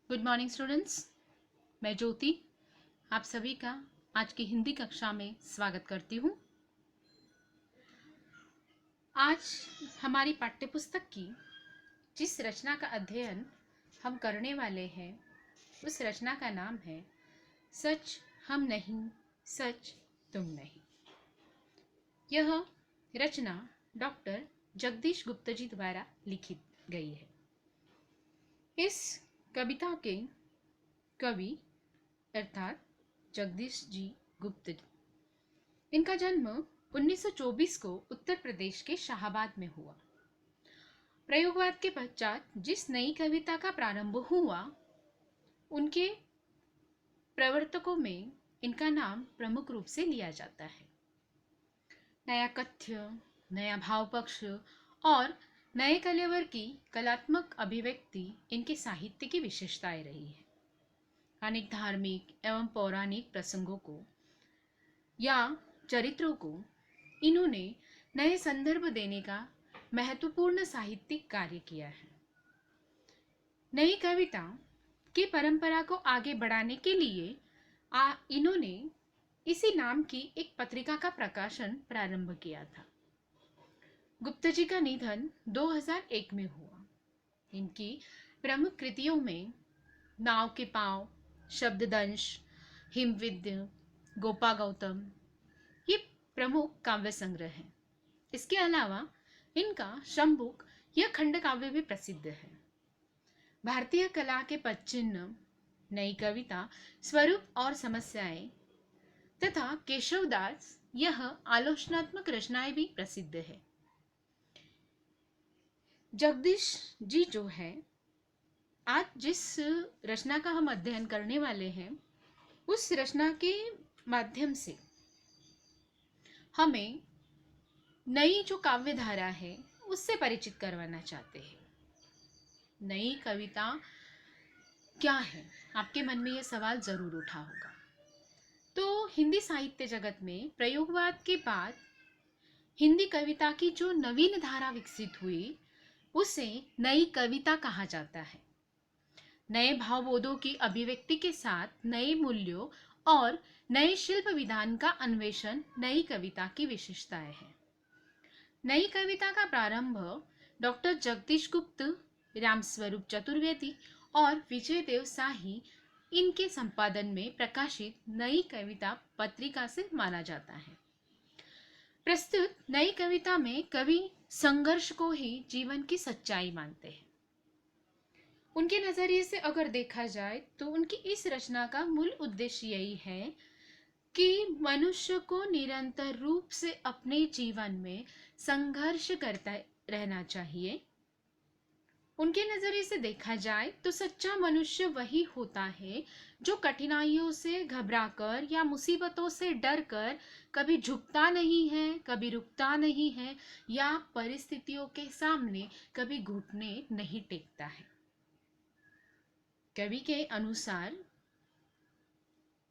Good morning students. मैं ज्योति आप सभी का आज की हिंदी कक्षा में स्वागत करती हूँ। आज हमारी पाठ्यपुस्तक की जिस रचना का अध्ययन हम करने वाले हैं उस रचना का नाम है सच हम नहीं, सच तुम नहीं। यह रचना डॉक्टर जगदीश गुप्त जी द्वारा लिखी गई है। इस कविता के कवि अर्थात जगदीश जी गुप्त जी, इनका जन्म 1924 को उत्तर प्रदेश के शाहाबाद में हुआ। प्रयोगवाद के पश्चात जिस नई कविता का प्रारंभ हुआ उनके प्रवर्तकों में इनका नाम प्रमुख रूप से लिया जाता है। नया कथ्य, नया भाव पक्ष और नए कलेवर की कलात्मक अभिव्यक्ति इनके साहित्य की विशेषताएं रही है। अनेक धार्मिक एवं पौराणिक प्रसंगों को या चरित्रों को इन्होंने नए संदर्भ देने का महत्वपूर्ण साहित्यिक कार्य किया है। नई कविता की परंपरा को आगे बढ़ाने के लिए इन्होंने इसी नाम की एक पत्रिका का प्रकाशन प्रारंभ किया था। गुप्त जी का निधन 2001 में हुआ। इनकी प्रमुख कृतियों में नाव के पांव, शब्ददंश, हिमविद्य, गोपा गौतम ये प्रमुख काव्य संग्रह हैं। इसके अलावा इनका शंबुक यह खंड काव्य भी प्रसिद्ध है। भारतीय कला के पदचिन्ह, नई कविता, स्वरूप और समस्याएं तथा केशवदास यह आलोचनात्मक रचनाएं भी प्रसिद्ध है। जगदीश जी जो है, आज जिस रचना का हम अध्ययन करने वाले हैं उस रचना के माध्यम से हमें नई जो काव्य धारा है उससे परिचित करवाना चाहते हैं। नई कविता क्या है, आपके मन में यह सवाल जरूर उठा होगा। तो हिंदी साहित्य जगत में प्रयोगवाद के बाद हिंदी कविता की जो नवीन धारा विकसित हुई उसे नई कविता कहा जाता है। नए भावबोधों की अभिव्यक्ति के साथ नए मूल्यों और नए शिल्प विधान का अन्वेषण नई कविता की विशेषताएं है। नई कविता का प्रारंभ डॉक्टर जगदीश गुप्त, रामस्वरूप चतुर्वेदी और विजय देव शाही इनके संपादन में प्रकाशित नई कविता पत्रिका से माना जाता है। प्रस्तुत नई कविता में कवि संघर्ष को ही जीवन की सच्चाई मानते हैं। उनके नजरिए से अगर देखा जाए तो उनकी इस रचना का मूल उद्देश्य यही है कि मनुष्य को निरंतर रूप से अपने जीवन में संघर्ष करता रहना चाहिए। उनके नजरिए से देखा जाए तो सच्चा मनुष्य वही होता है जो कठिनाइयों से घबराकर या मुसीबतों से डरकर कभी झुकता नहीं है, कभी रुकता नहीं है या परिस्थितियों के सामने कभी घुटने नहीं टेकता है। कवि के अनुसार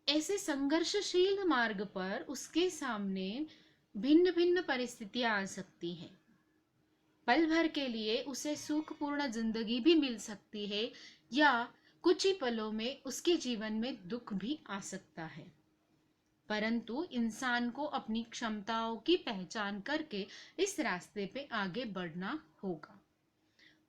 ऐसे संघर्षशील मार्ग पर उसके सामने भिन्न भिन्न परिस्थितियां आ सकती हैं। पल भर के लिए उसे सुखपूर्ण जिंदगी भी मिल सकती है या कुछ ही पलों में उसके जीवन में दुख भी आ सकता है। परंतु इंसान को अपनी क्षमताओं की पहचान करके इस रास्ते पे आगे बढ़ना होगा।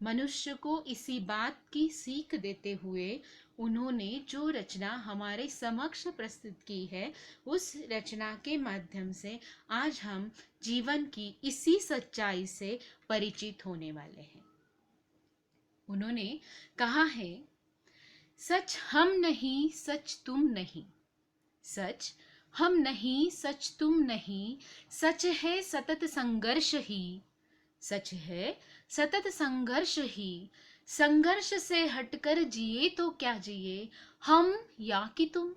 मनुष्य को इसी बात की सीख देते हुए उन्होंने जो रचना हमारे समक्ष प्रस्तुत की है उस रचना के माध्यम से आज हम जीवन की इसी सच्चाई से परिचित होने वाले हैं। उन्होंने कहा है, सच हम नहीं, सच तुम नहीं, सच हम नहीं, सच तुम नहीं, सच है सतत संघर्ष ही, सच है सतत संघर्ष ही, संघर्ष से हटकर जिए तो क्या जिए हम या कि तुम,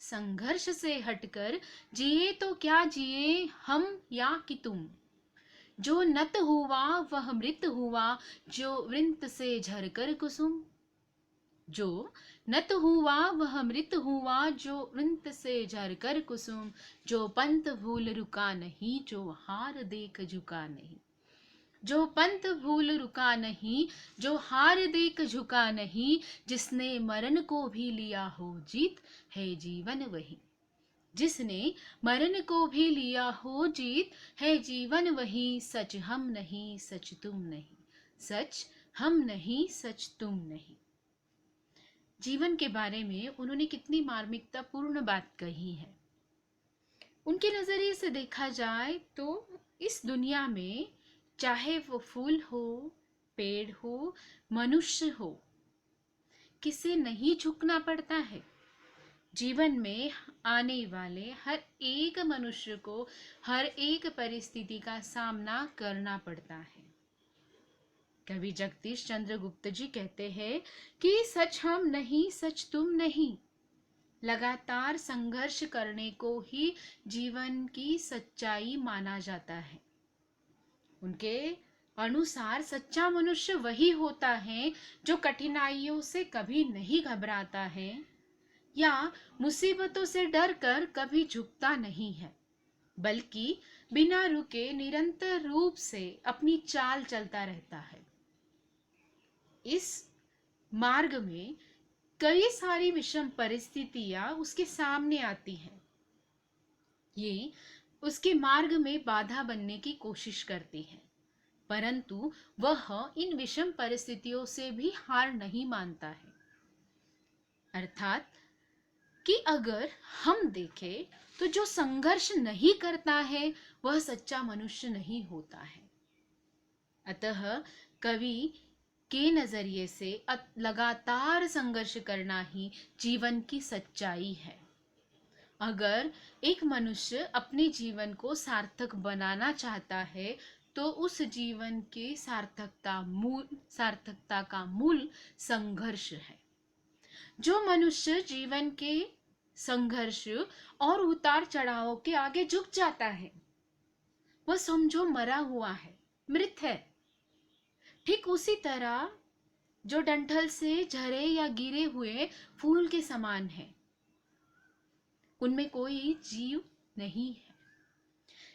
संघर्ष से हटकर जिए तो क्या जिए हम या कि तुम, जो नत हुआ वह मृत हुआ, जो वृंत से झरकर कुसुम, जो नत हुआ वह मृत हुआ, जो वृंत से झरकर कुसुम, जो पंथ भूल रुका नहीं, जो हार देख झुका नहीं। जो पंथ भूल रुका नहीं, जो हार देख झुका नहीं, जिसने मरण को भी लिया हो जीत, है जीवन वही। जिसने मरण को भी लिया हो जीत, है जीवन वही। सच हम नहीं, सच तुम नहीं, सच हम नहीं, सच तुम नहीं। जीवन के बारे में उन्होंने कितनी मार्मिकता पूर्ण बात कही है। उनके नजरिए से देखा जाए तो इस दुनिया में चाहे वो फूल हो, पेड़ हो, मनुष्य हो, किसे नहीं झुकना पड़ता है। जीवन में आने वाले हर एक मनुष्य को हर एक परिस्थिति का सामना करना पड़ता है। कवि जगदीश चंद्र गुप्त जी कहते हैं कि सच हम नहीं, सच तुम नहीं। लगातार संघर्ष करने को ही जीवन की सच्चाई माना जाता है। उनके अनुसार सच्चा मनुष्य वही होता है जो कठिनाइयों से कभी नहीं घबराता है या मुसीबतों से डर कर कभी झुकता नहीं है, बल्कि बिना रुके निरंतर रूप से अपनी चाल चलता रहता है। इस मार्ग में कई सारी विषम परिस्थितियां उसके सामने आती हैं। ये उसके मार्ग में बाधा बनने की कोशिश करती हैं, परंतु वह इन विषम परिस्थितियों से भी हार नहीं मानता है। अर्थात कि अगर हम देखें तो जो संघर्ष नहीं करता है वह सच्चा मनुष्य नहीं होता है। अतः कवि के नजरिए से लगातार संघर्ष करना ही जीवन की सच्चाई है। अगर एक मनुष्य अपने जीवन को सार्थक बनाना चाहता है तो उस जीवन की सार्थकता का मूल संघर्ष है। जो मनुष्य जीवन के संघर्ष और उतार चढ़ाव के आगे झुक जाता है वह समझो मरा हुआ है, मृत है। ठीक उसी तरह जो डंठल से झरे या गिरे हुए फूल के समान है, उनमें कोई जीव नहीं है।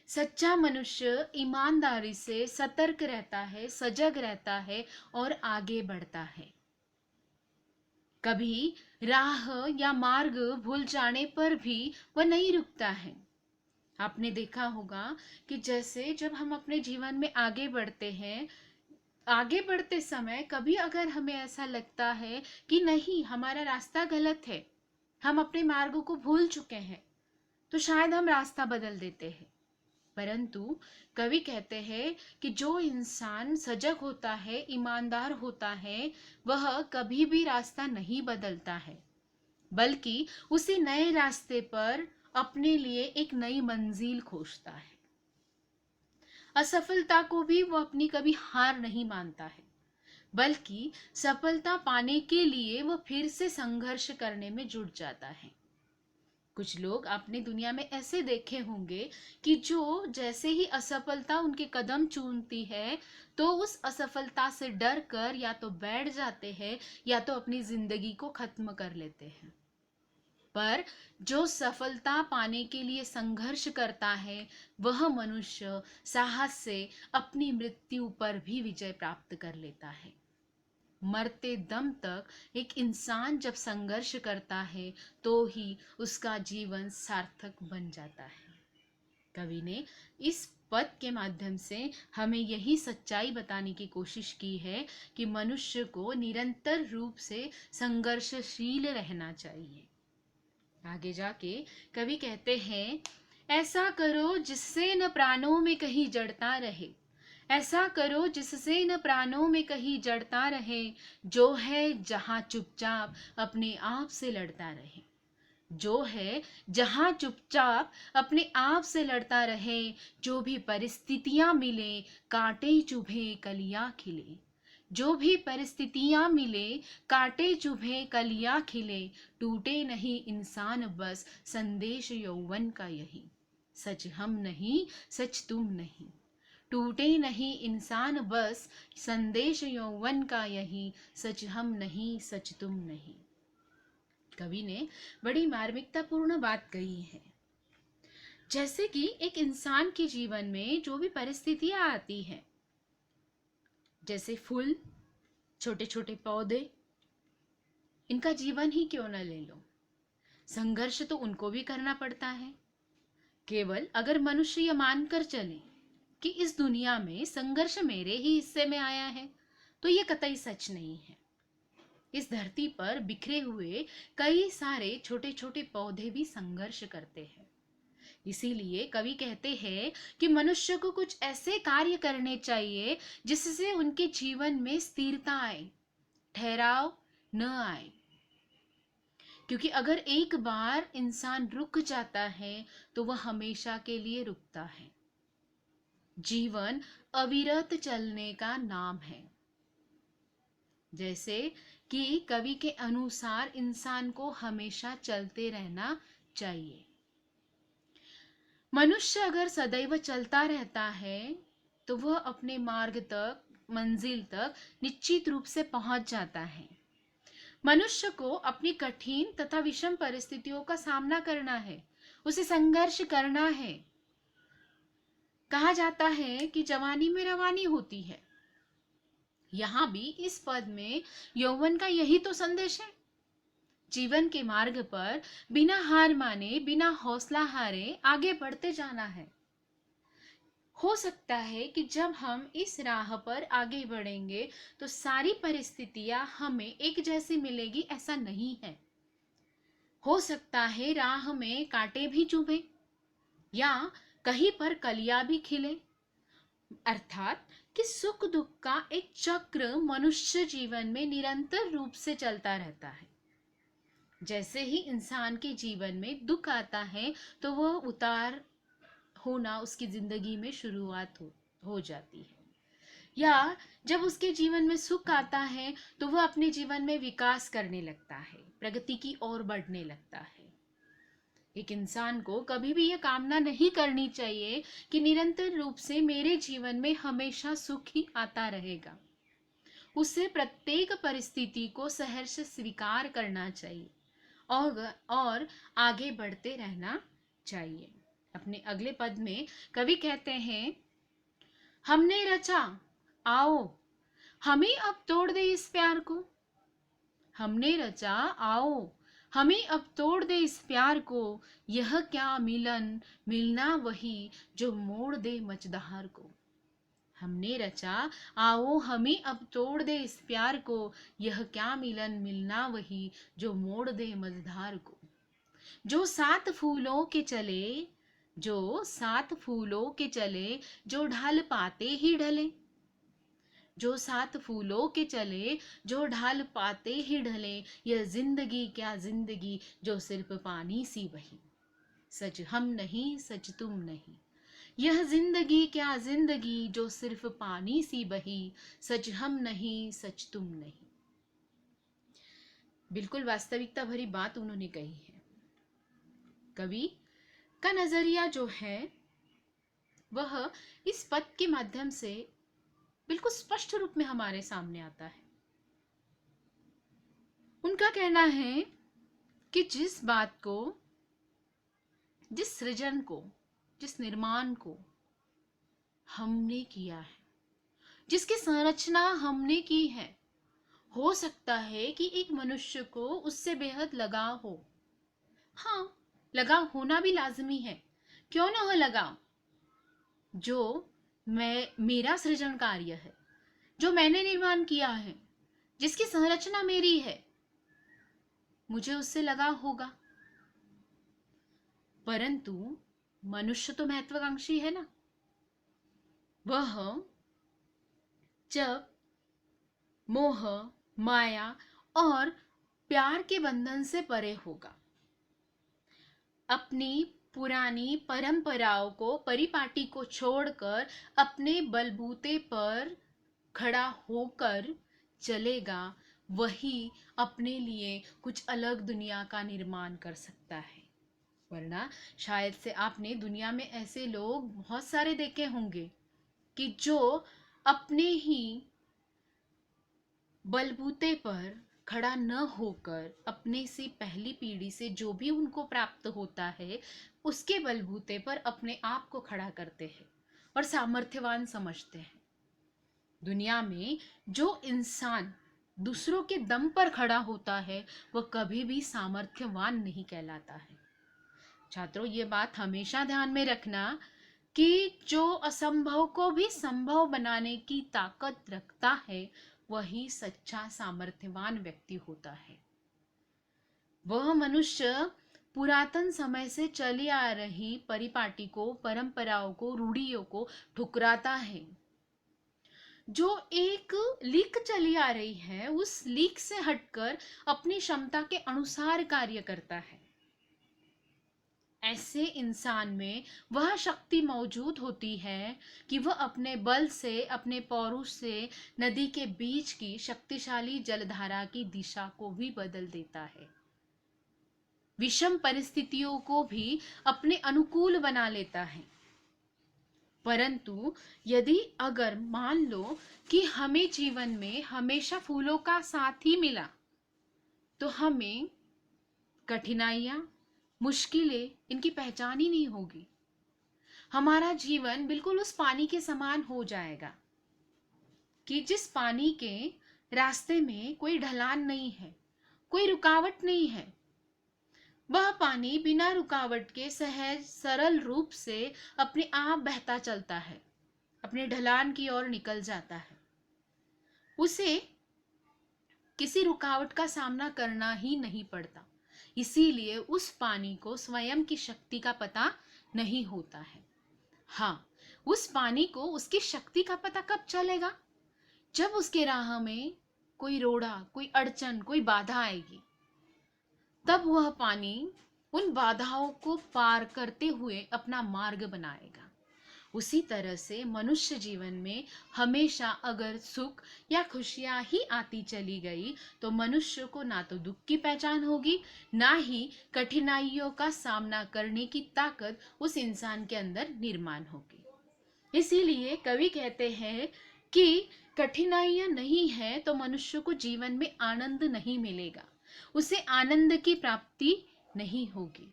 सच्चा मनुष्य ईमानदारी से सतर्क रहता है, सजग रहता है और आगे बढ़ता है। कभी राह या मार्ग भूल जाने पर भी वह नहीं रुकता है। आपने देखा होगा कि जैसे जब हम अपने जीवन में आगे बढ़ते हैं, आगे बढ़ते समय कभी अगर हमें ऐसा लगता है कि नहीं, हमारा रास्ता गलत है, हम अपने मार्ग को भूल चुके हैं, तो शायद हम रास्ता बदल देते हैं। परंतु कवि कहते हैं कि जो इंसान सजग होता है, ईमानदार होता है, वह कभी भी रास्ता नहीं बदलता है, बल्कि उसी नए रास्ते पर अपने लिए एक नई मंजिल खोजता है। असफलता को भी वो अपनी कभी हार नहीं मानता है, बल्कि सफलता पाने के लिए वो फिर से संघर्ष करने में जुट जाता है। कुछ लोग आपने दुनिया में ऐसे देखे होंगे कि जो जैसे ही असफलता उनके कदम चूमती है तो उस असफलता से डर कर या तो बैठ जाते हैं या तो अपनी जिंदगी को खत्म कर लेते हैं। पर जो सफलता पाने के लिए संघर्ष करता है वह मनुष्य साहस से अपनी मृत्यु पर भी विजय प्राप्त कर लेता है। मरते दम तक एक इंसान जब संघर्ष करता है तो ही उसका जीवन सार्थक बन जाता है। कवि ने इस पद के माध्यम से हमें यही सच्चाई बताने की कोशिश की है कि मनुष्य को निरंतर रूप से संघर्षशील रहना चाहिए। आगे जाके कवि कहते हैं, ऐसा करो जिससे न प्राणों में कहीं जड़ता रहे, ऐसा करो जिससे न प्राणों में कहीं जड़ता रहे, जो है जहां चुपचाप अपने आप से लड़ता रहे। जो है जहां चुपचाप अपने आप से लड़ता रहे, जो भी परिस्थितियां मिले कांटे चुभे कलियां खिले, जो भी परिस्थितियां मिले कांटे चुभे कलियां खिले, टूटे नहीं इंसान बस संदेश यौवन का यही, सच हम नहीं, सच तुम नहीं। टूटे नहीं इंसान बस संदेश यौवन का यही, सच हम नहीं, सच तुम नहीं। कवि ने बड़ी मार्मिकतापूर्ण बात कही है। जैसे कि एक इंसान के जीवन में जो भी परिस्थितियां आती हैं जैसे फूल, छोटे छोटे पौधे, इनका जीवन ही क्यों न ले लो, संघर्ष तो उनको भी करना पड़ता है। केवल अगर मनुष्य यह मानकर चले कि इस दुनिया में संघर्ष मेरे ही हिस्से में आया है, तो ये कतई सच नहीं है। इस धरती पर बिखरे हुए कई सारे छोटे छोटे पौधे भी संघर्ष करते हैं। इसीलिए कवि कहते हैं कि मनुष्य को कुछ ऐसे कार्य करने चाहिए जिससे उनके जीवन में स्थिरता आए, ठहराव न आए। क्योंकि अगर एक बार इंसान रुक जाता है तो वह हमेशा के लिए रुकता है। जीवन अविरत चलने का नाम है। जैसे कि कवि के अनुसार इंसान को हमेशा चलते रहना चाहिए। मनुष्य अगर सदैव चलता रहता है तो वह अपने मार्ग तक, मंजिल तक निश्चित रूप से पहुंच जाता है। मनुष्य को अपनी कठिन तथा विषम परिस्थितियों का सामना करना है, उसे संघर्ष करना है। कहा जाता है कि जवानी में रवानी होती है। यहां भी इस पद में यौवन का यही तो संदेश है। जीवन के मार्ग पर बिना हार माने, बिना हौसला हारे आगे बढ़ते जाना है। हो सकता है कि जब हम इस राह पर आगे बढ़ेंगे तो सारी परिस्थितियां हमें एक जैसी मिलेगी, ऐसा नहीं है। हो सकता है राह में कांटे भी चुभे या कहीं पर कलियां भी खिले। अर्थात कि सुख दुख का एक चक्र मनुष्य जीवन में निरंतर रूप से चलता रहता है। जैसे ही इंसान के जीवन में दुख आता है तो वह उतार होना उसकी जिंदगी में शुरुआत हो जाती है, या जब उसके जीवन में सुख आता है तो वह अपने जीवन में विकास करने लगता है, प्रगति की ओर बढ़ने लगता है। एक इंसान को कभी भी यह कामना नहीं करनी चाहिए कि निरंतर रूप से मेरे जीवन में हमेशा सुख ही आता रहेगा। उसे प्रत्येक परिस्थिति को सहर्ष स्वीकार करना चाहिए और आगे बढ़ते रहना चाहिए। अपने अगले पद में कवि कहते हैं, हमने रचा आओ हमें अब तोड़ दे इस प्यार को। हमने रचा आओ हमें अब तोड़ दे इस प्यार को, यह क्या मिलन मिलना वही जो मोड़ दे मझधार को। हमने रचा आओ हमें अब तोड़ दे इस प्यार को, यह क्या मिलन मिलना वही जो मोड़ दे मझधार को। जो सात फूलों के चले, जो सात फूलों के चले, जो ढाल पाते ही ढले। जो सात फूलों के चले, जो ढाल पाते ही ढले, यह जिंदगी क्या जिंदगी जो सिर्फ पानी सी बही। सच हम नहीं सच तुम नहीं, यह जिंदगी क्या जिंदगी जो सिर्फ पानी सी बही। सच हम नहीं सच तुम नहीं। बिल्कुल वास्तविकता भरी बात उन्होंने कही है। कवि का नजरिया जो है वह इस पद के माध्यम से बिल्कुल स्पष्ट रूप में हमारे सामने आता है। उनका कहना है कि जिस बात को, जिस सृजन को, जिस निर्माण को हमने किया है, जिसकी संरचना हमने की है, हो सकता है कि एक मनुष्य को उससे बेहद लगाव हो। हाँ, लगाव होना भी लाजमी है, क्यों ना हो लगाव। जो मेरा सृजन कार्य है, जो मैंने निर्माण किया है, जिसकी संरचना मेरी है, मुझे उससे लगाव होगा। परंतु मनुष्य तो महत्वाकांक्षी है ना। वह जब मोह, माया और प्यार के बंधन से परे होगा, अपनी पुरानी परंपराओं को, परिपाटी को छोड़कर अपने बलबूते पर खड़ा होकर चलेगा, वही अपने लिए कुछ अलग दुनिया का निर्माण कर सकता है। वरना शायद से आपने दुनिया में ऐसे लोग बहुत सारे देखे होंगे कि जो अपने ही बलबूते पर खड़ा न होकर, अपने से पहली पीढ़ी से जो भी उनको प्राप्त होता है उसके बलबूते पर अपने आप को खड़ा करते हैं और सामर्थ्यवान समझते हैं। दुनिया में जो इंसान दूसरों के दम पर खड़ा होता है वह कभी भी सामर्थ्यवान नहीं कहलाता है। छात्रों, ये बात हमेशा ध्यान में रखना कि जो असंभव को भी संभव बनाने की ताकत रखता है वही सच्चा सामर्थ्यवान व्यक्ति होता है। वह मनुष्य पुरातन समय से चली आ रही परिपाटी को, परंपराओं को, रूढ़ियों को ठुकराता है। जो एक लीक चली आ रही है उस लीक से हटकर अपनी क्षमता के अनुसार कार्य करता है। ऐसे इंसान में वह शक्ति मौजूद होती है कि वह अपने बल से, अपने पौरुष से नदी के बीच की शक्तिशाली जलधारा की दिशा को भी बदल देता है, विषम परिस्थितियों को भी अपने अनुकूल बना लेता है। परंतु यदि अगर मान लो कि हमें जीवन में हमेशा फूलों का साथ ही मिला तो हमें कठिनाइयां, मुश्किलें, इनकी पहचान ही नहीं होगी। हमारा जीवन बिल्कुल उस पानी के समान हो जाएगा कि जिस पानी के रास्ते में कोई ढलान नहीं है, कोई रुकावट नहीं है। वह पानी बिना रुकावट के सहज सरल रूप से अपने आप बहता चलता है, अपने ढलान की ओर निकल जाता है। उसे किसी रुकावट का सामना करना ही नहीं पड़ता। इसीलिए उस पानी को स्वयं की शक्ति का पता नहीं होता है। हाँ, उस पानी को उसकी शक्ति का पता कब चलेगा? जब उसके राह में कोई रोड़ा, कोई अड़चन, कोई बाधा आएगी, तब वह पानी उन बाधाओं को पार करते हुए अपना मार्ग बनाएगा। उसी तरह से मनुष्य जीवन में हमेशा अगर सुख या खुशियां ही आती चली गई तो मनुष्य को ना तो दुख की पहचान होगी, ना ही कठिनाइयों का सामना करने की ताकत उस इंसान के अंदर निर्माण होगी। इसीलिए कवि कहते हैं कि कठिनाइयां नहीं है तो मनुष्य को जीवन में आनंद नहीं मिलेगा, उसे आनंद की प्राप्ति नहीं होगी।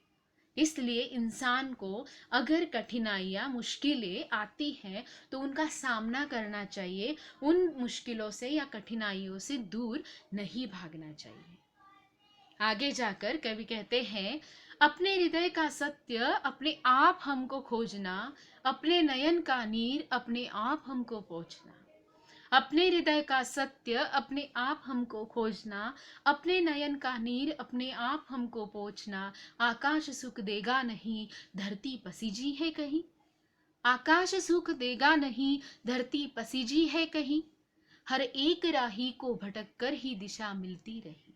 इसलिए इंसान को अगर कठिनाइयां, मुश्किलें आती हैं तो उनका सामना करना चाहिए, उन मुश्किलों से या कठिनाइयों से दूर नहीं भागना चाहिए। आगे जाकर कवि कहते हैं, अपने हृदय का सत्य अपने आप हमको खोजना, अपने नयन का नीर अपने आप हमको पोंछना। अपने हृदय का सत्य अपने आप हमको खोजना, अपने नयन का नीर अपने आप हमको पोंछना। आकाश सुख देगा नहीं, धरती पसीजी है कहीं। आकाश सुख देगा नहीं, धरती पसीजी है कहीं। हर एक राही को भटक कर ही दिशा मिलती रही।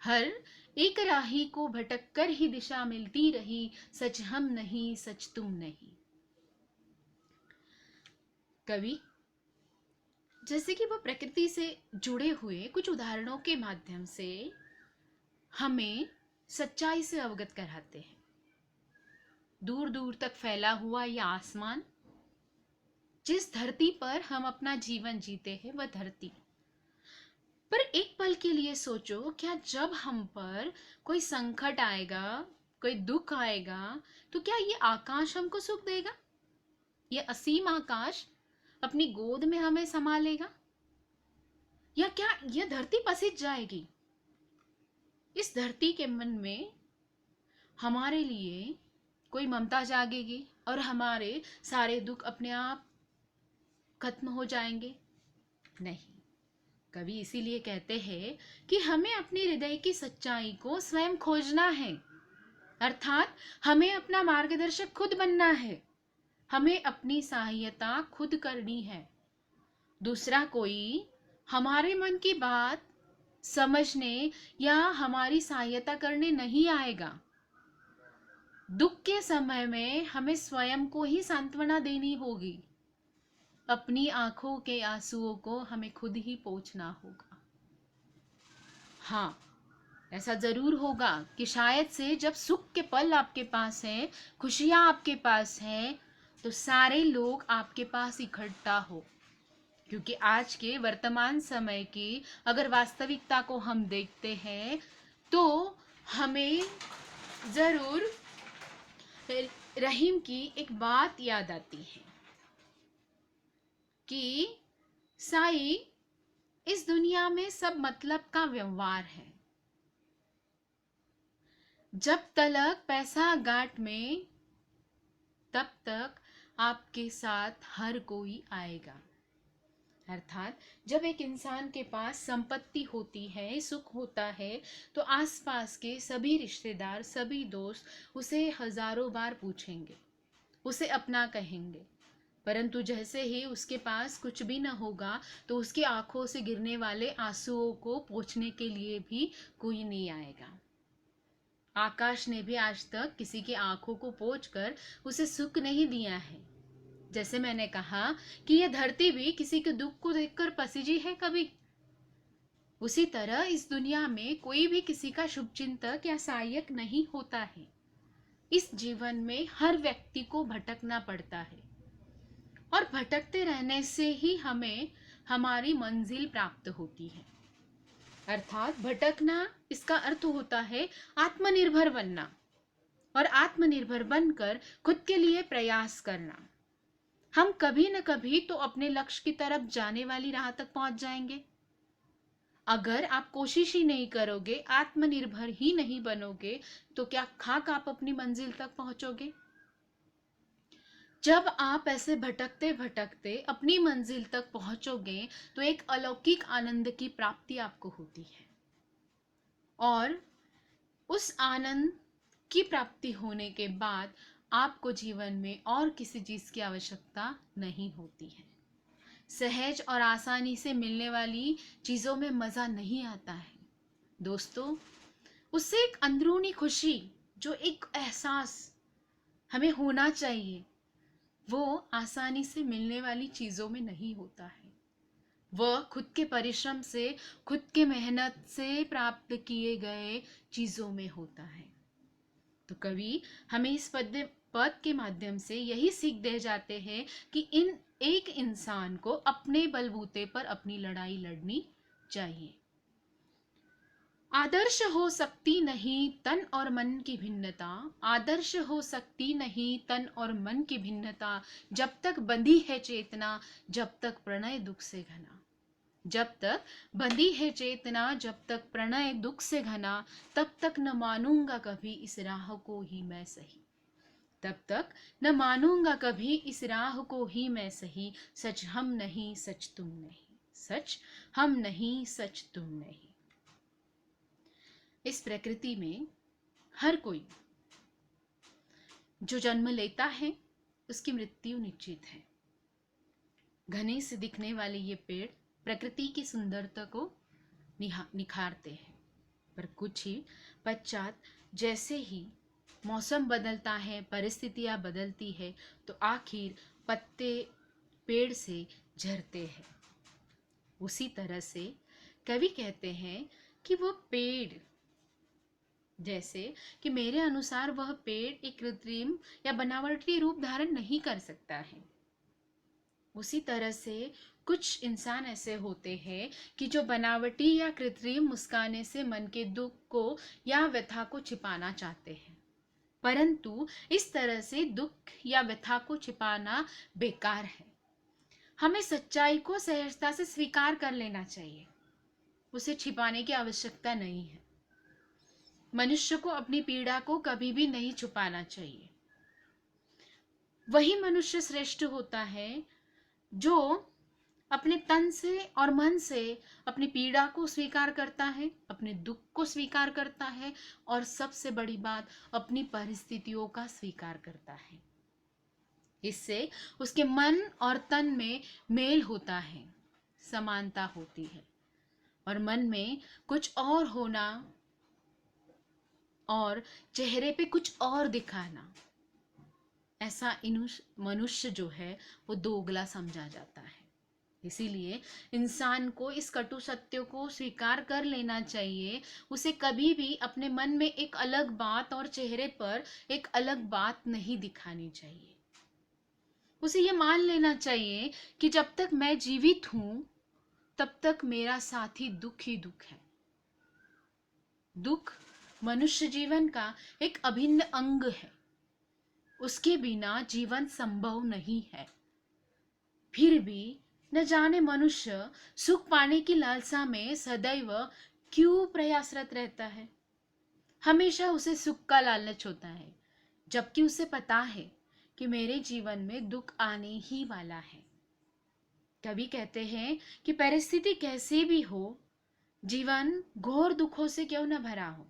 हर एक राही को भटक कर ही दिशा मिलती रही। सच हम नहीं, सच तुम नहीं। कवि जैसे कि वह प्रकृति से जुड़े हुए कुछ उदाहरणों के माध्यम से हमें सच्चाई से अवगत कराते हैं। दूर दूर तक फैला हुआ यह आसमान, जिस धरती पर हम अपना जीवन जीते हैं वह धरती। पर एक पल के लिए सोचो, क्या जब हम पर कोई संकट आएगा, कोई दुख आएगा, तो क्या ये आकाश हमको सुख देगा? ये असीम आकाश अपनी गोद में हमें संभालेगा? या क्या यह धरती पसीज जाएगी? इस धरती के मन में हमारे लिए कोई ममता जागेगी और हमारे सारे दुख अपने आप खत्म हो जाएंगे? नहीं। कवि इसीलिए कहते हैं कि हमें अपने हृदय की सच्चाई को स्वयं खोजना है, अर्थात हमें अपना मार्गदर्शक खुद बनना है। हमें अपनी सहायता खुद करनी है। दूसरा कोई हमारे मन की बात समझने या हमारी सहायता करने नहीं आएगा। दुख के समय में हमें स्वयं को ही सांत्वना देनी होगी। अपनी आंखों के आंसुओं को हमें खुद ही पोंछना होगा। हाँ, ऐसा जरूर होगा कि शायद से जब सुख के पल आपके पास है, खुशियां आपके पास है, तो सारे लोग आपके पास इकट्ठा हो। क्योंकि आज के वर्तमान समय की अगर वास्तविकता को हम देखते हैं तो हमें जरूर रहीम की एक बात याद आती है कि साई, इस दुनिया में सब मतलब का व्यवहार है। जब तलक पैसा गांठ में, तब तक आपके साथ हर कोई आएगा। अर्थात जब एक इंसान के पास संपत्ति होती है, सुख होता है, तो आसपास के सभी रिश्तेदार, सभी दोस्त उसे हजारों बार पूछेंगे, उसे अपना कहेंगे। परंतु जैसे ही उसके पास कुछ भी न होगा, तो उसकी आंखों से गिरने वाले आंसुओं को पोंछने के लिए भी कोई नहीं आएगा। आकाश ने भी आज तक किसी की आंखों को पोंछकर उसे सुख नहीं दिया है। जैसे मैंने कहा कि यह धरती भी किसी के दुख को देखकर पसीजी है कभी, उसी तरह इस दुनिया में कोई भी किसी का शुभचिंतक या सहायक नहीं होता है। इस जीवन में हर व्यक्ति को भटकना पड़ता है, और भटकते रहने से ही हमें हमारी मंजिल प्राप्त होती है। अर्थात भटकना, इसका अर्थ होता है आत्मनिर्भर बनना, और आत्मनिर्भर बनकर खुद के लिए प्रयास करना। हम कभी न कभी तो अपने लक्ष्य की तरफ जाने वाली राह तक पहुंच जाएंगे। अगर आप कोशिश ही नहीं करोगे, आत्मनिर्भर ही नहीं बनोगे, तो क्या खाक आप अपनी मंजिल तक पहुंचोगे? जब आप ऐसे भटकते भटकते अपनी मंजिल तक पहुंचोगे, तो एक अलौकिक आनंद की प्राप्ति आपको होती है, और उस आनंद की प्राप्ति होने के बाद आपको जीवन में और किसी चीज की आवश्यकता नहीं होती है। सहज और आसानी से मिलने वाली चीजों में मजा नहीं आता है दोस्तों। उससे एक अंदरूनी खुशी, जो एक एहसास हमें होना चाहिए, वो आसानी से मिलने वाली चीजों में नहीं होता है। वह खुद के परिश्रम से, खुद के मेहनत से प्राप्त किए गए चीजों में होता है। तो कवि हमें इस पद के माध्यम से यही सीख दे जाते हैं कि एक इंसान को अपने बलबूते पर अपनी लड़ाई लड़नी चाहिए। आदर्श हो सकती नहीं तन और मन की भिन्नता, आदर्श हो सकती नहीं तन और मन की भिन्नता, जब तक बंधी है चेतना, जब तक प्रणय दुख से घना। जब तक बंधी है चेतना, जब तक प्रणय दुख से घना, तब तक न मानूंगा कभी इस राह को ही मैं सही। तब तक न मानूंगा कभी इस राह को ही मैं सही। सच हम नहीं, सच तुम नहीं, सच हम नहीं, सच तुम नहीं। इस प्रकृति में हर कोई जो जन्म लेता है, उसकी मृत्यु निश्चित है। घने से दिखने वाले ये पेड़ प्रकृति की सुंदरता को निखारते हैं, पर कुछ ही पश्चात जैसे ही मौसम बदलता है, परिस्थितियां बदलती है, तो आखिर पत्ते पेड़ से झरते हैं। उसी तरह से कवि कहते हैं कि वह पेड़, जैसे कि मेरे अनुसार वह पेड़ एक कृत्रिम या बनावटी रूप धारण नहीं कर सकता है, उसी तरह से कुछ इंसान ऐसे होते हैं कि जो बनावटी या कृत्रिम मुस्काने से मन के दुख को या व्यथा को छिपाना चाहते हैं, परंतु इस तरह से दुख या व्यथा को छिपाना बेकार है। हमें सच्चाई को सहजता से स्वीकार कर लेना चाहिए, उसे छिपाने की आवश्यकता नहीं है। मनुष्य को अपनी पीड़ा को कभी भी नहीं छुपाना चाहिए। वही मनुष्य श्रेष्ठ होता है जो अपने तन से और मन से अपनी पीड़ा को स्वीकार करता है, अपने दुख को स्वीकार करता है, और सबसे बड़ी बात, अपनी परिस्थितियों का स्वीकार करता है। इससे उसके मन और तन में मेल होता है, समानता होती है, और मन में कुछ और होना और चेहरे पे कुछ और दिखाना, ऐसा मनुष्य जो है वो दोगला समझा जाता है। इसीलिए इंसान को इस कटु सत्य को स्वीकार कर लेना चाहिए। उसे कभी भी अपने मन में एक अलग बात और चेहरे पर एक अलग बात नहीं दिखानी चाहिए। उसे ये मान लेना चाहिए कि जब तक मैं जीवित हूं, तब तक मेरा साथी दुख ही दुख है। दुख मनुष्य जीवन का एक अभिन्न अंग है, उसके बिना जीवन संभव नहीं है। फिर भी न जाने मनुष्य सुख पाने की लालसा में सदैव क्यों प्रयासरत रहता है। हमेशा उसे सुख का लालच होता है, जबकि उसे पता है कि मेरे जीवन में दुख आने ही वाला है। कवि कहते हैं कि परिस्थिति कैसे भी हो, जीवन घोर दुखों से क्यों न भरा हो,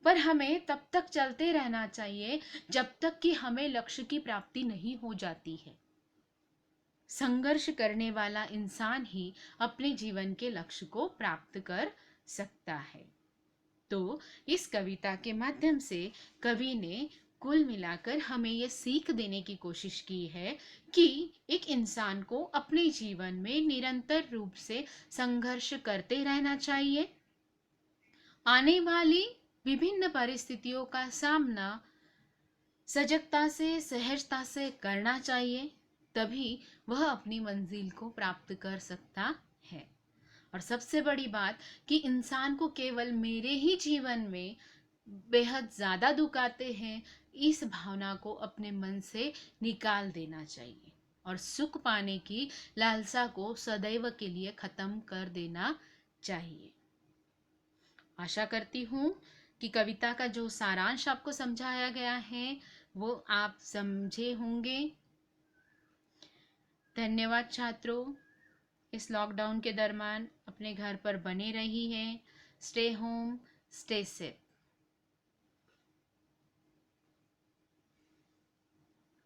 पर हमें तब तक चलते रहना चाहिए जब तक कि हमें लक्ष्य की प्राप्ति नहीं हो जाती है। संघर्ष करने वाला इंसान ही अपने जीवन के लक्ष्य को प्राप्त कर सकता है। तो इस कविता के माध्यम से कवि ने कुल मिलाकर हमें यह सीख देने की कोशिश की है कि एक इंसान को अपने जीवन में निरंतर रूप से संघर्ष करते रहना चाहिए। आने वाली विभिन्न परिस्थितियों का सामना सजगता से, सहजता से करना चाहिए, तभी वह अपनी मंजिल को प्राप्त कर सकता है। और सबसे बड़ी बात कि इंसान को केवल मेरे ही जीवन में बेहद ज़्यादा दुख आते हैं, इस भावना को अपने मन से निकाल देना चाहिए और सुख पाने की लालसा को सदैव के लिए खत्म कर देना चाहिए। आशा करती हूँ कि कविता का जो सारांश आपको समझाया गया है वो आप समझे होंगे। धन्यवाद छात्रों। इस लॉकडाउन के दरमियान अपने घर पर बने रही हैं। Stay home, stay safe.